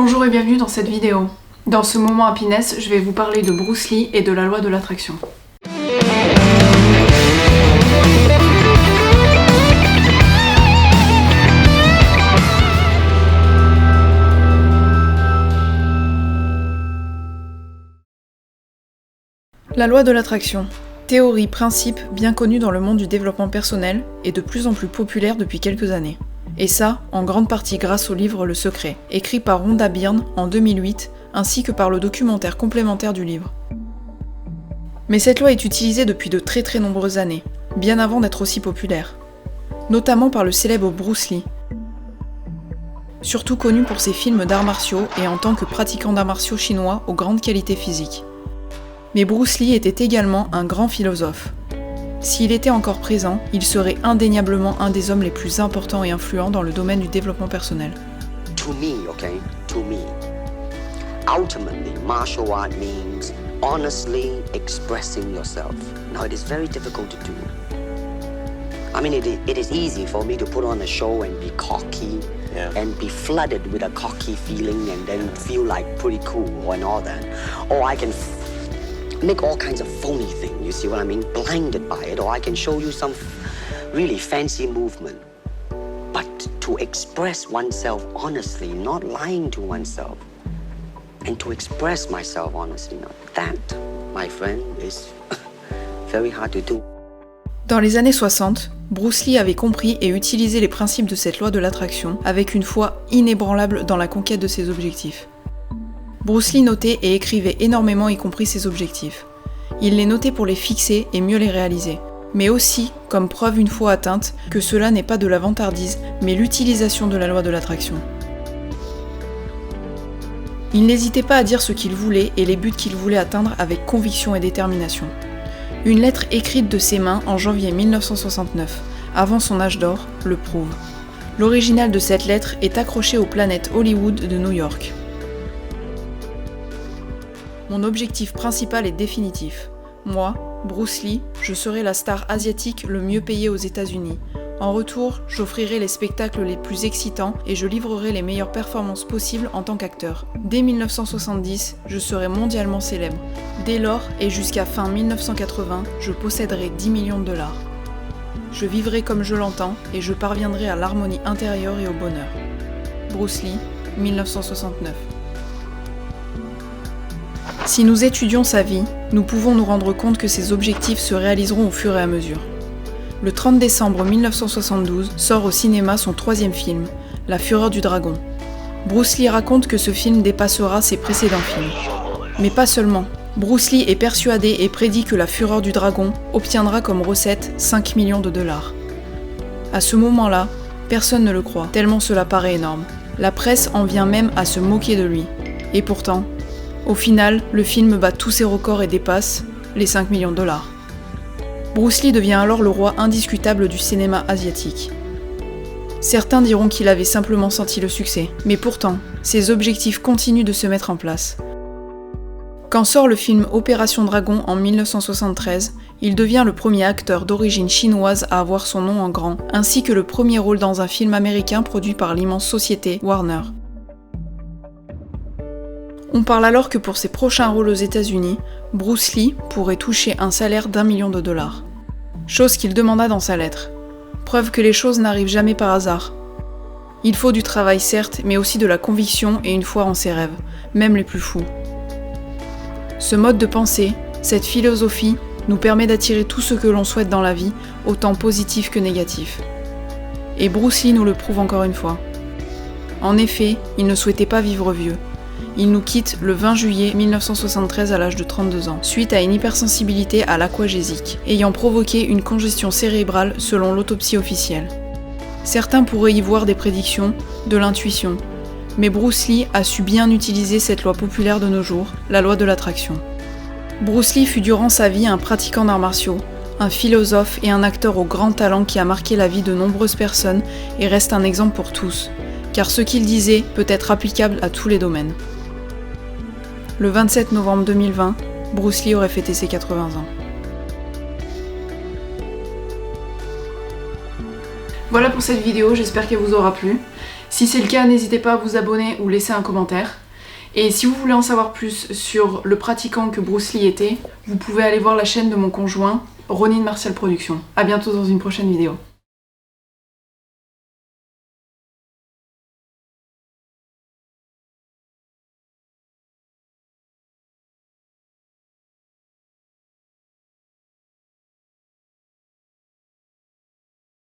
Bonjour et bienvenue dans cette vidéo. Dans ce moment happiness, je vais vous parler de Bruce Lee et de la loi de l'attraction. La loi de l'attraction. Théorie, principe bien connu dans le monde du développement personnel et de plus en plus populaire depuis quelques années. Et ça, en grande partie grâce au livre Le Secret, écrit par Rhonda Byrne en 2008, ainsi que par le documentaire complémentaire du livre. Mais cette loi est utilisée depuis de très nombreuses années, bien avant d'être aussi populaire. Notamment par le célèbre Bruce Lee. Surtout connu pour ses films d'arts martiaux et en tant que pratiquant d'arts martiaux chinois aux grandes qualités physiques. Mais Bruce Lee était également un grand philosophe. S'il était encore présent, il serait indéniablement un des hommes les plus importants et influents dans le domaine du développement personnel. To me, ultimately, martial art means honestly expressing yourself. Now, it is very difficult to do. I mean, it is easy for me to put on a show and be cocky and be flooded with a cocky feeling and then feel like pretty cool and all that. Or I can make all kinds of phony things, you see what I mean? Blinded by it, or I can show you some really fancy movement. But to express oneself honestly, not lying to oneself, and to express myself honestly, now that, my friend, is very hard to do. Dans les années 60, Bruce Lee avait compris et utilisé les principes de cette loi de l'attraction avec une foi inébranlable dans la conquête de ses objectifs. Bruce Lee notait et écrivait énormément y compris ses objectifs. Il les notait pour les fixer et mieux les réaliser, mais aussi comme preuve une fois atteinte que cela n'est pas de la vantardise, mais l'utilisation de la loi de l'attraction. Il n'hésitait pas à dire ce qu'il voulait et les buts qu'il voulait atteindre avec conviction et détermination. Une lettre écrite de ses mains en janvier 1969, avant son âge d'or, le prouve. L'original de cette lettre est accroché au Planet Hollywood de New York. Mon objectif principal est définitif. Moi, Bruce Lee, je serai la star asiatique le mieux payée aux États-Unis. En retour, j'offrirai les spectacles les plus excitants et je livrerai les meilleures performances possibles en tant qu'acteur. Dès 1970, je serai mondialement célèbre. Dès lors et jusqu'à fin 1980, je posséderai 10 millions de dollars. Je vivrai comme je l'entends et je parviendrai à l'harmonie intérieure et au bonheur. Bruce Lee, 1969. Si nous étudions sa vie, nous pouvons nous rendre compte que ses objectifs se réaliseront au fur et à mesure. Le 30 décembre 1972 sort au cinéma son troisième film, La Fureur du Dragon. Bruce Lee raconte que ce film dépassera ses précédents films. Mais pas seulement. Bruce Lee est persuadé et prédit que La Fureur du Dragon obtiendra comme recette 5 millions de dollars. À ce moment-là, personne ne le croit, tellement cela paraît énorme. La presse en vient même à se moquer de lui. Et pourtant, au final, le film bat tous ses records et dépasse les 5 millions de dollars. Bruce Lee devient alors le roi indiscutable du cinéma asiatique. Certains diront qu'il avait simplement senti le succès, mais pourtant, ses objectifs continuent de se mettre en place. Quand sort le film Opération Dragon en 1973, il devient le premier acteur d'origine chinoise à avoir son nom en grand, ainsi que le premier rôle dans un film américain produit par l'immense société Warner. On parle alors que pour ses prochains rôles aux États-Unis, Bruce Lee pourrait toucher un salaire d'1 million de dollars. Chose qu'il demanda dans sa lettre. Preuve que les choses n'arrivent jamais par hasard. Il faut du travail certes, mais aussi de la conviction et une foi en ses rêves, même les plus fous. Ce mode de pensée, cette philosophie, nous permet d'attirer tout ce que l'on souhaite dans la vie, autant positif que négatif. Et Bruce Lee nous le prouve encore une fois. En effet, il ne souhaitait pas vivre vieux. Il nous quitte le 20 juillet 1973 à l'âge de 32 ans, suite à une hypersensibilité à l'aquagésique, ayant provoqué une congestion cérébrale selon l'autopsie officielle. Certains pourraient y voir des prédictions, de l'intuition, mais Bruce Lee a su bien utiliser cette loi populaire de nos jours, la loi de l'attraction. Bruce Lee fut durant sa vie un pratiquant d'arts martiaux, un philosophe et un acteur au grand talent qui a marqué la vie de nombreuses personnes et reste un exemple pour tous, car ce qu'il disait peut être applicable à tous les domaines. Le 27 novembre 2020, Bruce Lee aurait fêté ses 80 ans. Voilà pour cette vidéo, j'espère qu'elle vous aura plu. Si c'est le cas, n'hésitez pas à vous abonner ou laisser un commentaire. Et si vous voulez en savoir plus sur le pratiquant que Bruce Lee était, vous pouvez aller voir la chaîne de mon conjoint, Ronin Martial Productions. A bientôt dans une prochaine vidéo.